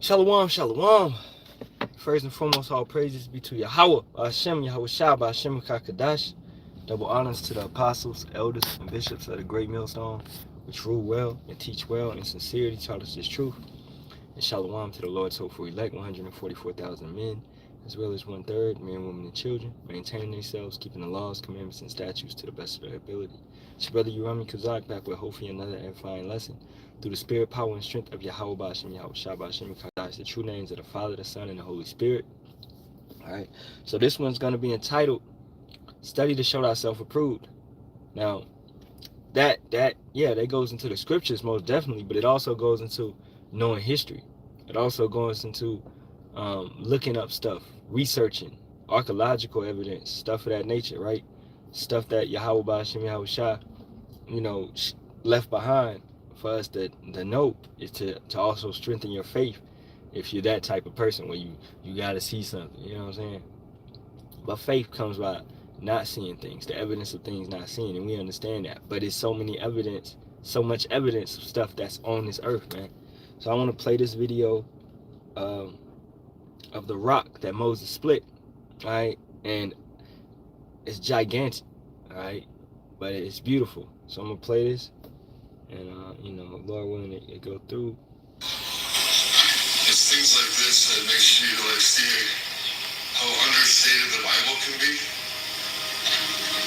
Shalawam, shalawam. First and foremost, all praises be to Yahawah, Bahasham, Yahawashi, Bahasham, Kakadash. Double honors to the apostles, elders, and bishops of the great millstone, which rule well and teach well in sincerity, taught us this truth. And shalawam to the Lord's hopeful elect, 144,000 men, as well as 1/3 men, women, and children, maintaining themselves, keeping the laws, commandments, and statutes to the best of their ability. It's your brother Urami Kazak back with hopefully another edifying lesson through the spirit, power, and strength of Yahawah, Bahasham, Yahawashi, Bahasham, Kadash, the true names of the Father, the Son, and the Holy Spirit. All right, so this one's going to be entitled Study to Show Thyself Approved. Now, that goes into the scriptures most definitely, but it also goes into knowing history. It also goes into looking up stuff, researching, archaeological evidence, stuff of that nature, right? Stuff that Yahawah, Bahasham, Yahawashi, left behind for us to know is to also strengthen your faith if you're that type of person where you got to see something, you know what I'm saying? But faith comes by not seeing things, the evidence of things not seen, and we understand that. But it's so much evidence of stuff that's on this earth, man. So I want to play this video of the rock that Moses split, all right? And it's gigantic, all right? But it's beautiful. So I'm going to play this, and, Lord willing, it go through. It's things like this that makes you, see how understated the Bible can be.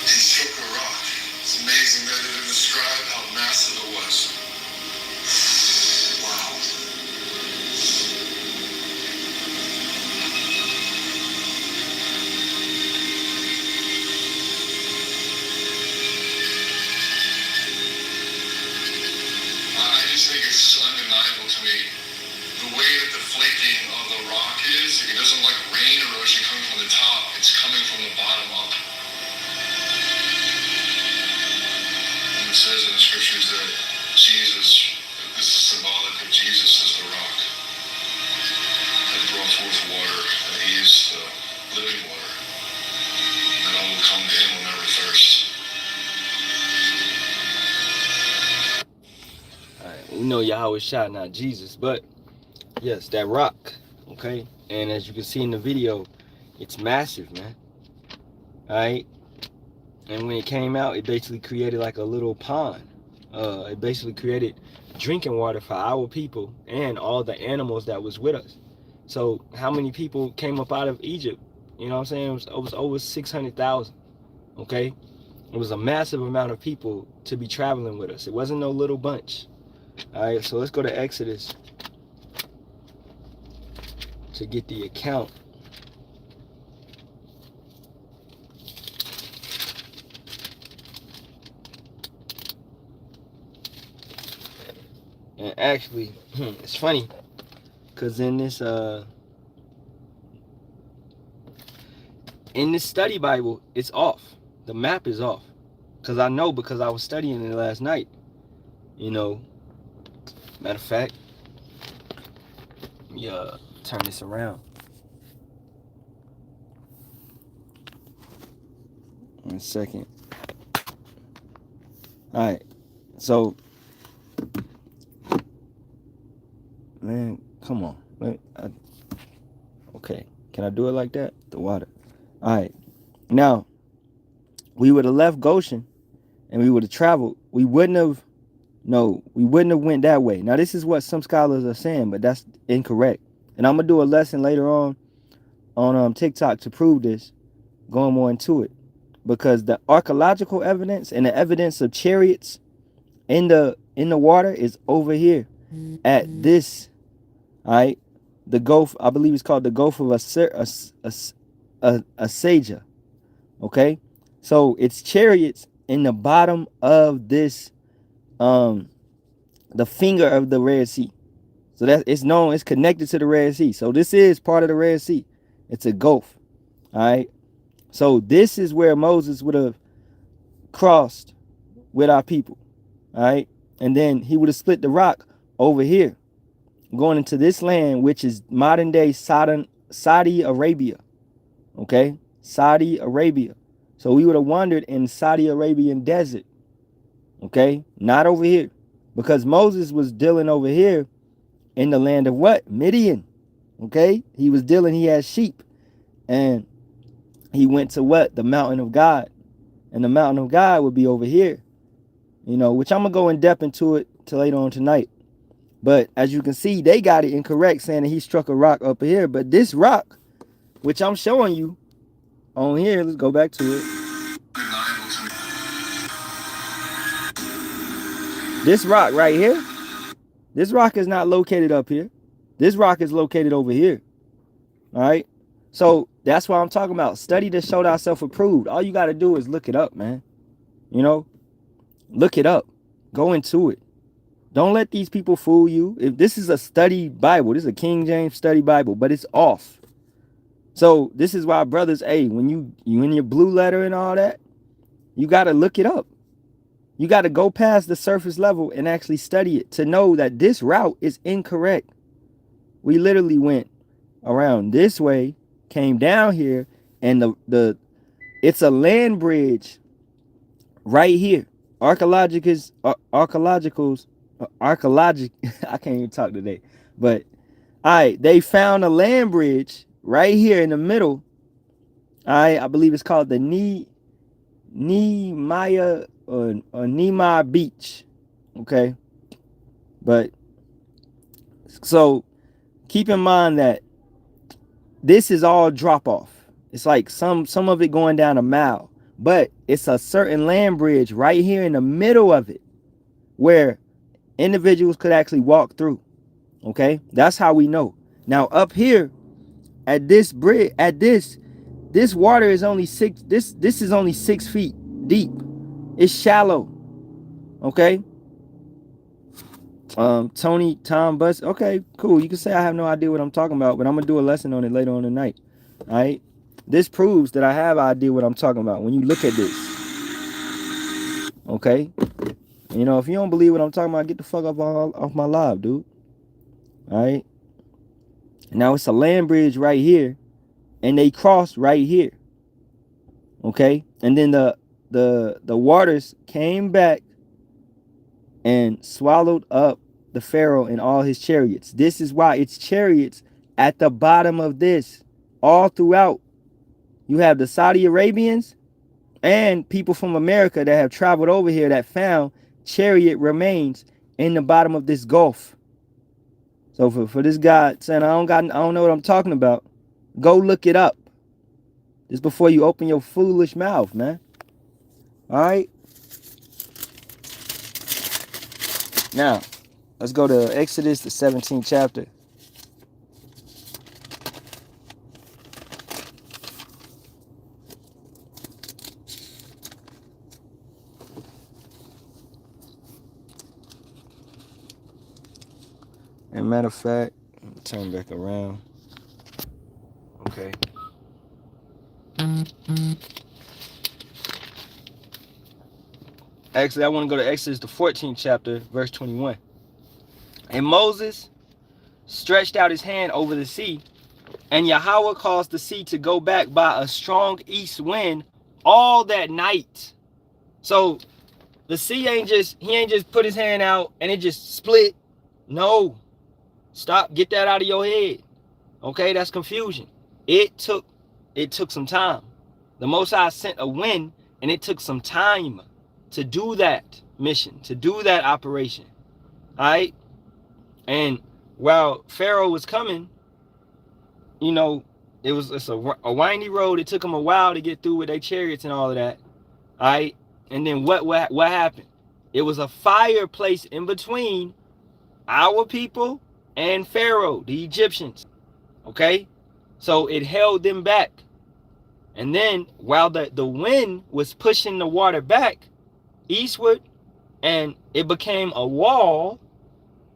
He struck a rock. It's amazing that it didn't describe how massive it was. Wow. I just think it's undeniable to me the way that the flaking of the rock is. It doesn't like rain erosion coming from the top. It's coming from the bottom up. And it says in the scriptures that Jesus, this is symbolic of Jesus as the rock that brought forth water, that he is the living water, that all will come to him will never thirst. We know Yahweh shot, not Jesus, but yes, that rock, okay? And as you can see in the video, it's massive, man. All right? And when it came out, it basically created like a little pond. It basically created drinking water for our people and all the animals that was with us. So how many people came up out of Egypt? You know what I'm saying? It was over 600,000, okay? It was a massive amount of people to be traveling with us. It wasn't no little bunch. All right, so let's go to Exodus to get the account. And actually, it's funny because in this study Bible, it's off. The map is off. Because I know, because I was studying it last night. Matter of fact, let me turn this around. 1 second. All right. So, man, come on. Okay. Can I do it like that? The water. All right. Now, we would have left Goshen and we would have traveled. We wouldn't have went that way. Now, this is what some scholars are saying, but that's incorrect. And I'm going to do a lesson later on TikTok to prove this, going more into it. Because the archaeological evidence and the evidence of chariots in the water is over here at this, all right, the Gulf, I believe it's called the Gulf of Asaja, okay? So it's chariots in the bottom of this, the finger of the Red Sea. So that it's connected to the Red Sea. So this is part of the Red Sea. It's a gulf. All right. So this is where Moses would have crossed with our people. All right. And then he would have split the rock over here, going into this land, which is modern day Saudi Arabia. Okay. Saudi Arabia. So we would have wandered in Saudi Arabian desert. Okay. Not over here. Because Moses was dealing over here in the land of what? Midian. Okay? He was dealing, he had sheep. And he went to what? The mountain of God. And the mountain of God would be over here. You know, which I'm going to go in depth into it till later on tonight. But as you can see, they got it incorrect, saying that he struck a rock up here. But this rock, which I'm showing you on here, let's go back to it. This rock right here, this rock is not located up here. This rock is located over here. All right. So that's why I'm talking about. Study to show thyself approved. All you got to do is look it up, man. You know, look it up. Go into it. Don't let these people fool you. If this is a study Bible, this is a King James study Bible, but it's off. So this is why, brothers, hey, when you in your blue letter and all that, you got to look it up. You got to go past the surface level and actually study it to know that this route is incorrect. We literally went around this way, came down here, and it's a land bridge right here. Archaeologicals, I can't even talk today. But all right, they found a land bridge right here in the middle. I believe it's called the Nehemiah or Nehemiah Beach. Okay. But so keep in mind that this is all drop off. It's like some of it going down a mile, but it's a certain land bridge right here in the middle of it where individuals could actually walk through. Okay, that's how we know. Now up here at this bridge, this water is only this is only 6 feet deep. It's shallow. Okay. Tom Bus. Okay, cool. You can say I have no idea what I'm talking about, but I'm gonna do a lesson on it later on tonight. All right. This proves that I have idea what I'm talking about when you look at this. Okay. You know, if you don't believe what I'm talking about, get the fuck up off my live, dude. All right. Now it's a land bridge right here, and they crossed right here. Okay. And then the waters came back and swallowed up the Pharaoh and all his chariots. This is why it's chariots at the bottom of this. All throughout. You have the Saudi Arabians and people from America that have traveled over here that found chariot remains in the bottom of this gulf. So for this guy saying I don't know what I'm talking about, go look it up. Just before you open your foolish mouth, man. All right. Now, let's go to Exodus, the 17th chapter. And matter of fact, let me turn back around. Okay. Actually, I want to go to Exodus, the 14th chapter, verse 21. And Moses stretched out his hand over the sea, and Yahawah caused the sea to go back by a strong east wind all that night. So the sea he ain't just put his hand out and it just split. No. Stop. Get that out of your head. Okay, that's confusion. It took some time. The Most High sent a wind, and it took some time to do that mission, to do that operation. All right. And while Pharaoh was coming, you know, it's a windy road. It took them a while to get through with their chariots and all of that. All right. And then what happened? It was a fireplace in between our people and Pharaoh, the Egyptians. Okay. So it held them back. And then while the wind was pushing the water back eastward, and it became a wall.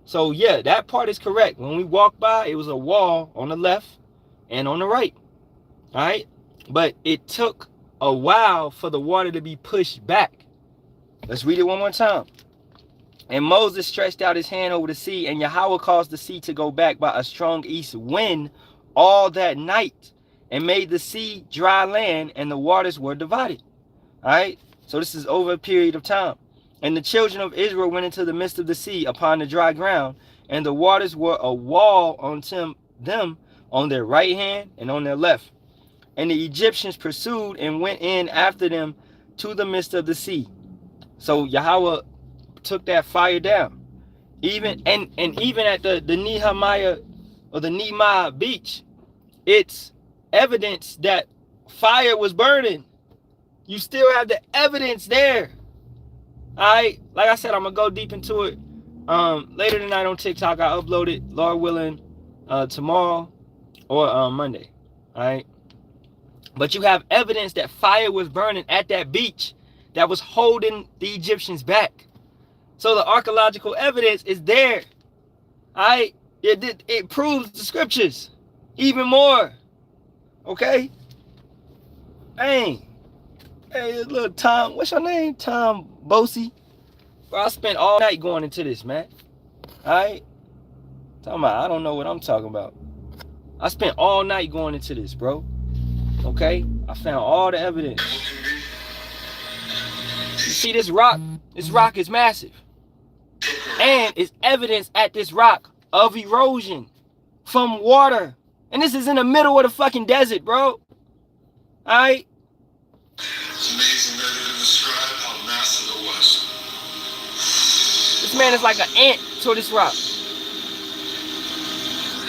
So yeah, that part is correct. When we walked by, it was a wall on the left and on the right. All right. But it took a while for the water to be pushed back. Let's read it one more time. And Moses stretched out his hand over the sea, and Yahawah caused the sea to go back by a strong east wind all that night, and made the sea dry land, and the waters were divided. All right. So this is over a period of time. And the children of Israel went into the midst of the sea upon the dry ground, and the waters were a wall unto them on their right hand and on their left. And the Egyptians pursued and went in after them to the midst of the sea. So Yahawah took that fire down. Even even at the Nehemiah or the Nehemiah beach, it's evidence that fire was burning. You still have the evidence there. Alright, like I said, I'm gonna go deep into it later tonight on TikTok. I upload it, Lord willing, tomorrow or Monday. Alright. But you have evidence that fire was burning at that beach that was holding the Egyptians back. So the archaeological evidence is there. Alright? It proves the scriptures even more. Okay? Hey, little Tom, what's your name? Tom Bosey. Bro, I spent all night going into this, man. Alright? Talking about, I don't know what I'm talking about. I spent all night going into this, bro. Okay? I found all the evidence. You see this rock? This rock is massive. And it's evidence at this rock of erosion from water. And this is in the middle of the fucking desert, bro. Alright? It's amazing that it described how massive it was. This man is like an ant to this rock.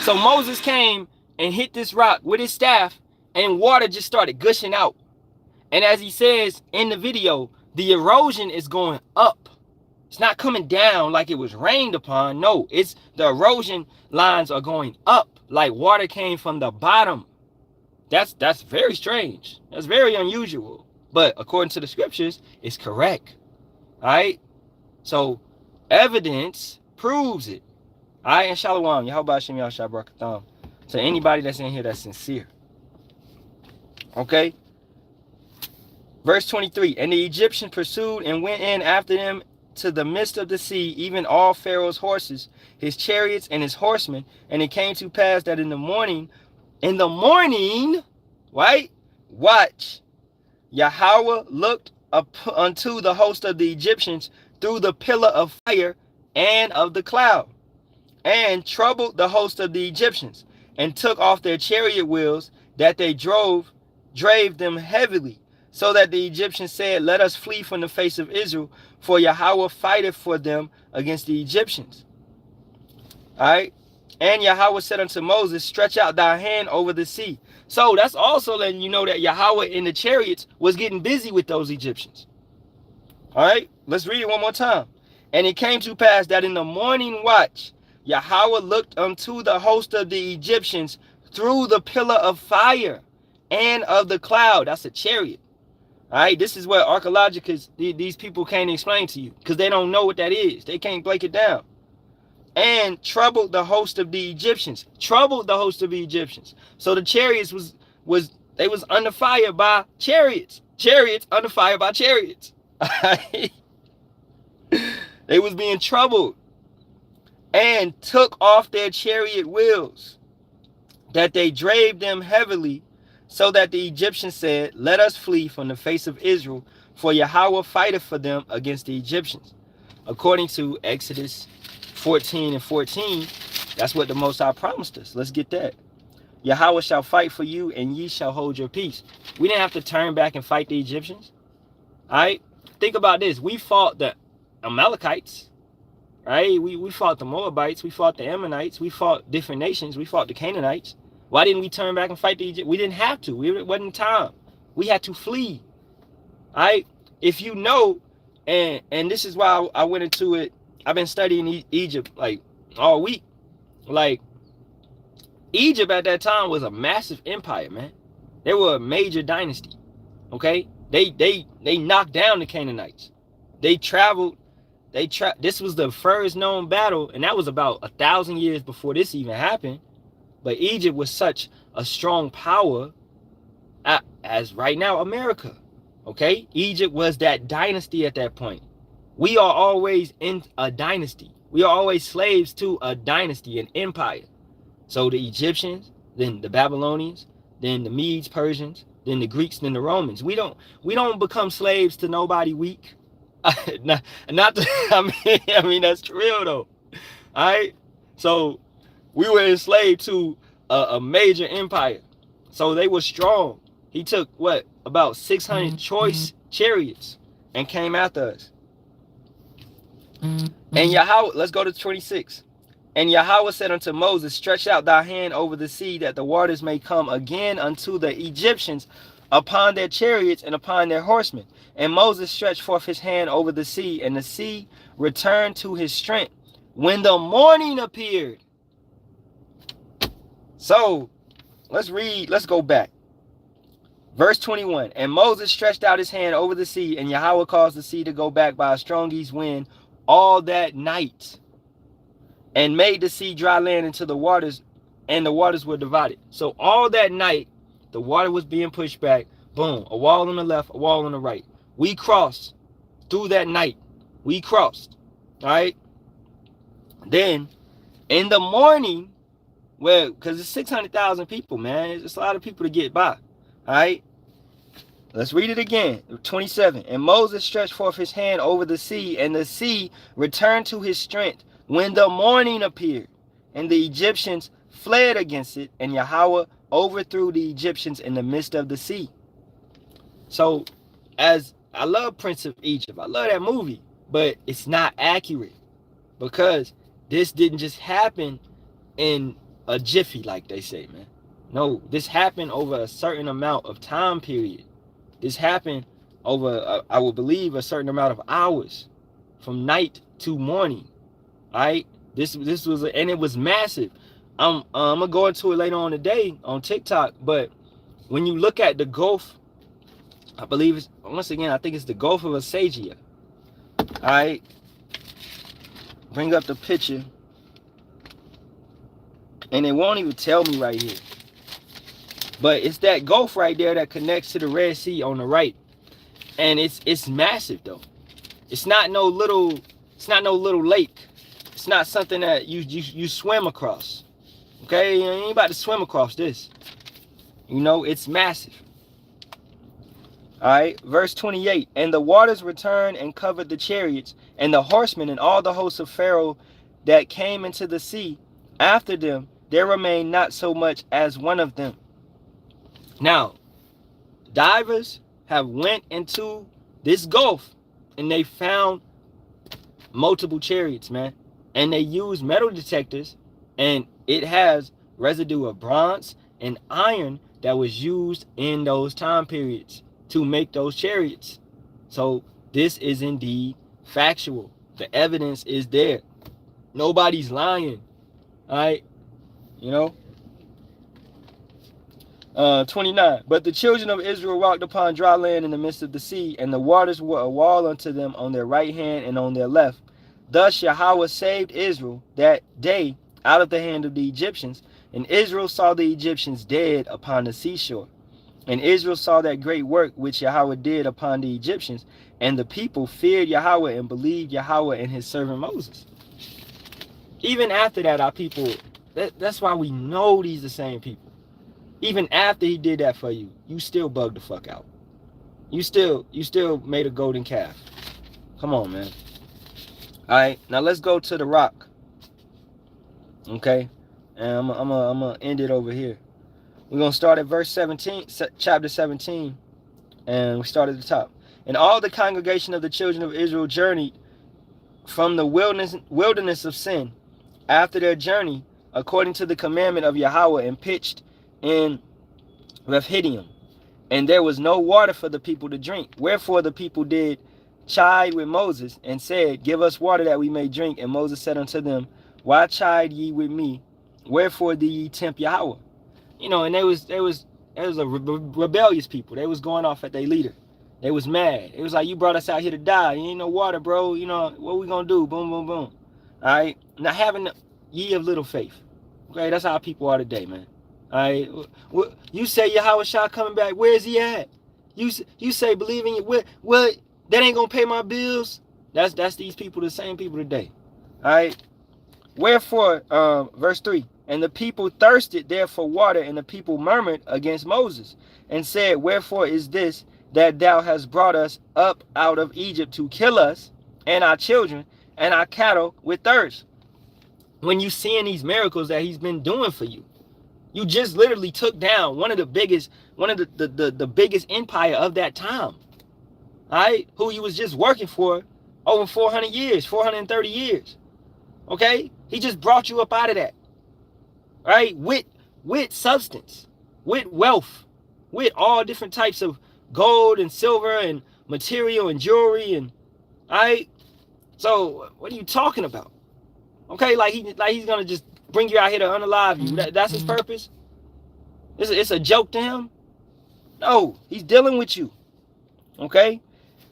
So Moses came and hit this rock with his staff, and water just started gushing out. And as he says in the video, the erosion is going up. It's not coming down like it was rained upon. No, it's the erosion lines are going up like water came from the bottom. That's very strange. That's very unusual. But according to the scriptures, it's correct. All right? So evidence proves it. All right, and Shalawam, Bahasham, Yasharahla. So anybody that's in here that's sincere. Okay? Verse 23, and the Egyptians pursued and went in after them to the midst of the sea, even all Pharaoh's horses, his chariots, and his horsemen. And it came to pass that in the morning, right? Watch. Yahawah looked up unto the host of the Egyptians through the pillar of fire and of the cloud, and troubled the host of the Egyptians, and took off their chariot wheels, that they drave them heavily, so that the Egyptians said, let us flee from the face of Israel, for Yahawah fighteth for them against the Egyptians. All right. And Yahawah said unto Moses, stretch out thy hand over the sea. So that's also letting you know that Yahawah in the chariots was getting busy with those Egyptians. All right. Let's read it one more time. And it came to pass that in the morning watch, Yahawah looked unto the host of the Egyptians through the pillar of fire and of the cloud. That's a chariot. All right, this is what archaeologists, these people can't explain to you because they don't know what that is. They can't break it down. And troubled the host of the Egyptians. Troubled the host of the Egyptians. So the chariots was under fire by chariots. Chariots under fire by chariots. They was being troubled. And took off their chariot wheels, that they drave them heavily, so that the Egyptians said, let us flee from the face of Israel, for Yahawah fighteth for them against the Egyptians. According to Exodus 14 and 14, that's what the Most High promised us. Let's get that. Yahawah shall fight for you, and ye shall hold your peace. We didn't have to turn back and fight the Egyptians. All right? Think about this. We fought the Amalekites. Right? We fought the Moabites. We fought the Ammonites. We fought different nations. We fought the Canaanites. Why didn't we turn back and fight the Egyptians? We didn't have to. It wasn't time. We had to flee. All right? If you know, and this is why I went into it. I've been studying Egypt like all week. Like, Egypt at that time was a massive empire, man. They were a major dynasty. Okay? They knocked down the Canaanites. They traveled. This was the first known battle, and that was about 1,000 years before this even happened. But Egypt was such a strong power as right now America. Okay? Egypt was that dynasty at that point. We are always in a dynasty. We are always slaves to a dynasty, an empire. So the Egyptians, then the Babylonians, then the Medes, Persians, then the Greeks, then the Romans. We don't become slaves to nobody weak. I mean that's real though. All right. So we were enslaved to a major empire. So they were strong. He took what, about 600 choice chariots and came after us. And Yahawah, let's go to 26. And Yahawah said unto Moses, stretch out thy hand over the sea, that the waters may come again unto the Egyptians upon their chariots and upon their horsemen. And Moses stretched forth his hand over the sea, and the sea returned to his strength when the morning appeared. So let's go back. Verse 21. And Moses stretched out his hand over the sea, and Yahawah caused the sea to go back by a strong east wind all that night, and made the sea dry land into the waters, and the waters were divided. So all that night, the water was being pushed back. Boom, a wall on the left, a wall on the right. We crossed through that night. We crossed. All right. Then in the morning, well, because it's 600,000 people, man. It's a lot of people to get by. All right. Let's read it again. 27. And Moses stretched forth his hand over the sea, and the sea returned to his strength when the morning appeared. And the Egyptians fled against it, and Yahawah overthrew the Egyptians in the midst of the sea. So, as I love Prince of Egypt, I love that movie, but it's not accurate, because this didn't just happen in a jiffy, like they say, man. No, this happened over a certain amount of time period. This happened over, I would believe, a certain amount of hours, from night to morning. All right, this was, and it was massive. I'm gonna go into it later on today on TikTok. But when you look at the Gulf, I believe it's, once again, I think it's the Gulf of Asagia. All right, bring up the picture, and it won't even tell me right here. But it's that Gulf right there that connects to the Red Sea on the right, and it's massive though. It's not no little lake. It's not something that you swim across. Okay, you ain't about to swim across this. You know, it's massive. All right, verse 28. And the waters returned and covered the chariots and the horsemen and all the hosts of Pharaoh that came into the sea. After them, there remained not so much as one of them. Now, divers have went into this Gulf and they found multiple chariots, man. And they used metal detectors, and it has residue of bronze and iron that was used in those time periods to make those chariots. So this is indeed factual. The evidence is there. Nobody's lying. All right, you know. 29. But the children of Israel walked upon dry land in the midst of the sea, and the waters were a wall unto them on their right hand and on their left. Thus Yahawah saved Israel that day out of the hand of the Egyptians, and Israel saw the Egyptians dead upon the seashore. And Israel saw that great work which Yahawah did upon the Egyptians, and the people feared Yahawah and believed Yahawah and his servant Moses. Even after that, our people, that's why we know these the same people. Even after he did that for you, you still bugged the fuck out. You still made a golden calf. Come on, man. All right, now let's go to the rock. Okay, and I'm gonna end it over here. We're gonna start at verse 17, chapter 17, and we start at the top. And all the congregation of the children of Israel journeyed from the wilderness of sin after their journey, according to the commandment of Yahawah, and pitched in Rephidim, and there was no water for the people to drink. Wherefore the people did chide with Moses, and said, give us water that we may drink. And Moses said unto them, why chide ye with me? Wherefore do ye tempt Yahawah? You know, and there was a rebellious people. They was going off at their leader. They was mad. It was like, you brought us out here to die. You ain't no water, bro. You know, what we gonna do? Boom, boom, boom. All right. Now, having ye of little faith. Okay, that's how people are today, man. All right. You say Yahawashi coming back. Where is he at? You say believing it. What? That ain't gonna pay my bills. That's these people, the same people today. All right. Wherefore, verse 3. And the people thirsted there for water, and the people murmured against Moses, and said, wherefore is this that thou hast brought us up out of Egypt to kill us and our children and our cattle with thirst? When you seeing these miracles that he's been doing for you, You just literally took down one of the biggest empire of that time. All right, who you was just working for over 400 years, 430 years. Okay, he just brought you up out of that. Right, with substance, with wealth, with all different types of gold and silver and material and jewelry and all right. So what are you talking about? Okay, like he's gonna just bring you out here to unalive you. That's his purpose. It's a joke to him. No, he's dealing with you. Okay.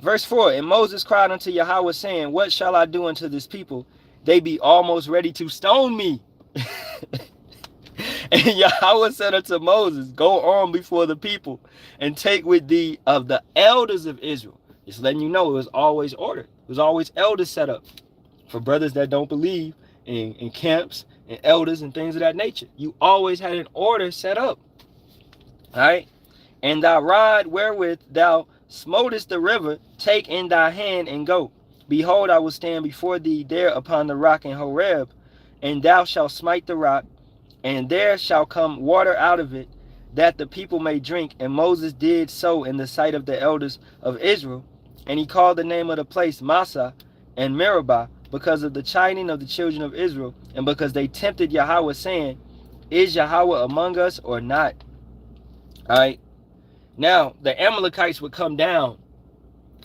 Verse 4, and Moses cried unto Yahawah, saying, what shall I do unto this people? They be almost ready to stone me. And Yahawah said unto Moses, go on before the people, and take with thee of the elders of Israel. Just letting you know, it was always ordered. It was always elders set up for brothers that don't believe in camps and elders and things of that nature. You always had an order set up. All right. And thy rod wherewith thou smotest the river, take in thy hand and go. Behold, I will stand before thee there upon the rock in Horeb, and thou shalt smite the rock, and there shall come water out of it, that the people may drink. And Moses did so in the sight of the elders of Israel. And he called the name of the place Massah and Meribah, because of the chiding of the children of Israel, and because they tempted Yahawah, saying, is Yahawah among us or not? All right. Now, the Amalekites would come down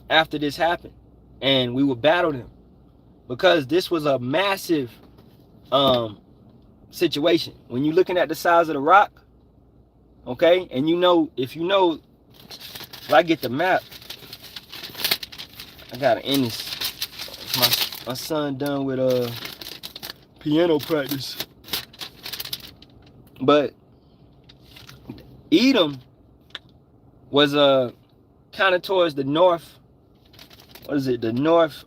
after this happened, and we would battle them, because this was a massive situation. When you're looking at the size of the rock, okay, and if I get the map, I gotta end this. My son done with piano practice, but Edom was kind of towards the north. What is it? The north,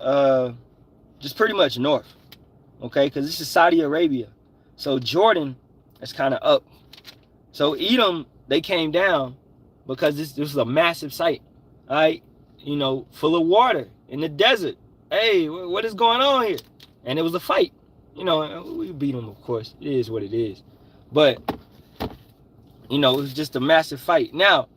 just pretty much north. Okay, because this is Saudi Arabia. So Jordan is kind of up. So Edom, they came down because this was a massive site. All right, full of water in the desert. Hey, what is going on here? And it was a fight. We beat them, of course. It is what it is. But it was just a massive fight. Now,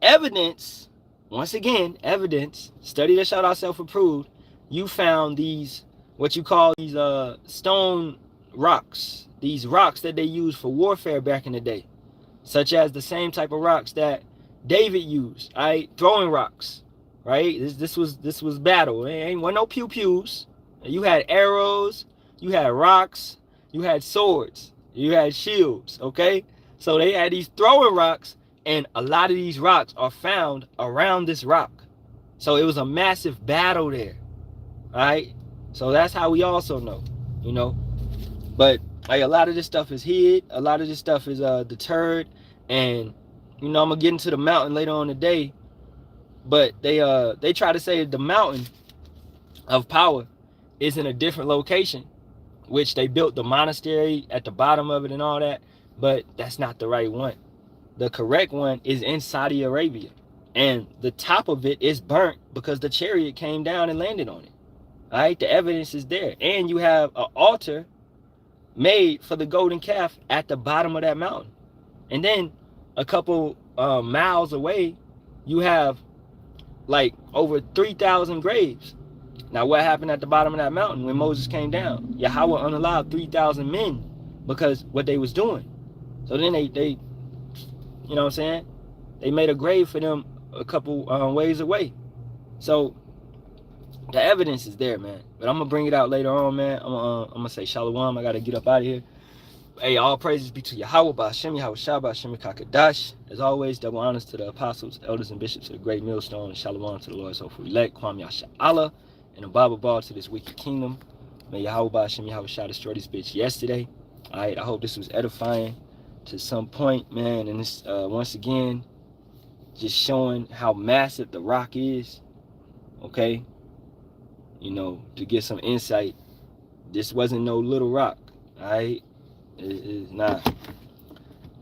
evidence, once again, evidence, study that shall thyself approved, you found these, what you call these stone rocks, these rocks that they used for warfare back in the day, such as the same type of rocks that David used, right? Throwing rocks, right? This was battle. It ain't no pew-pews. You had arrows, you had rocks, you had swords, you had shields, okay? So they had these throwing rocks, and a lot of these rocks are found around this rock. So it was a massive battle there. All right. So that's how we also know, But like, a lot of this stuff is hid. A lot of this stuff is deterred. And, I'm going to get into the mountain later on today. But they try to say the mountain of power is in a different location, which they built the monastery at the bottom of it and all that. But that's not the right one. The correct one is in Saudi Arabia, and the top of it is burnt because the chariot came down and landed on it. All right, the evidence is there, and you have an altar made for the golden calf at the bottom of that mountain. And then a couple miles away, you have like over 3,000 graves. Now, what happened at the bottom of that mountain when Moses came down? Yahawah unalive 3,000 men because what they was doing. So then they you know what I'm saying? They made a grave for them a couple ways away. So the evidence is there, man. But I'm going to bring it out later on, man. I'm going to say Shalawam. I got to get up out of here. Hey, all praises be to Yahawah, Bahasham, Yahawashi, Bahasham, Kakadash. As always, double honors to the apostles, elders, and bishops of the great millstone. And Shalawam to the Lord's hopeful elect. Kwam Yasharahla. And a Bible ball to this wicked kingdom. May Yahawah, Bahasham, Yahawashi destroy this bitch yesterday. All right, I hope this was edifying to some point, man. And this once again, just showing how massive the rock is. Okay, to get some insight, this wasn't no little rock. All right, it's not.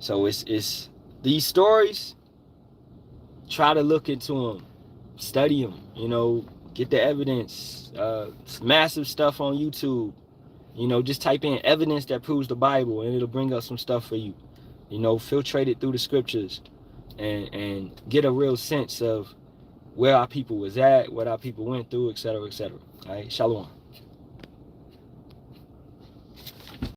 So it's these stories, try to look into them, study them, get the evidence. It's massive stuff on YouTube. Just type in evidence that proves the Bible, and it'll bring up some stuff for you. you know, filtrate it through the scriptures and get a real sense of where our people was at, what our people went through, etc., etc. All right, Shalom.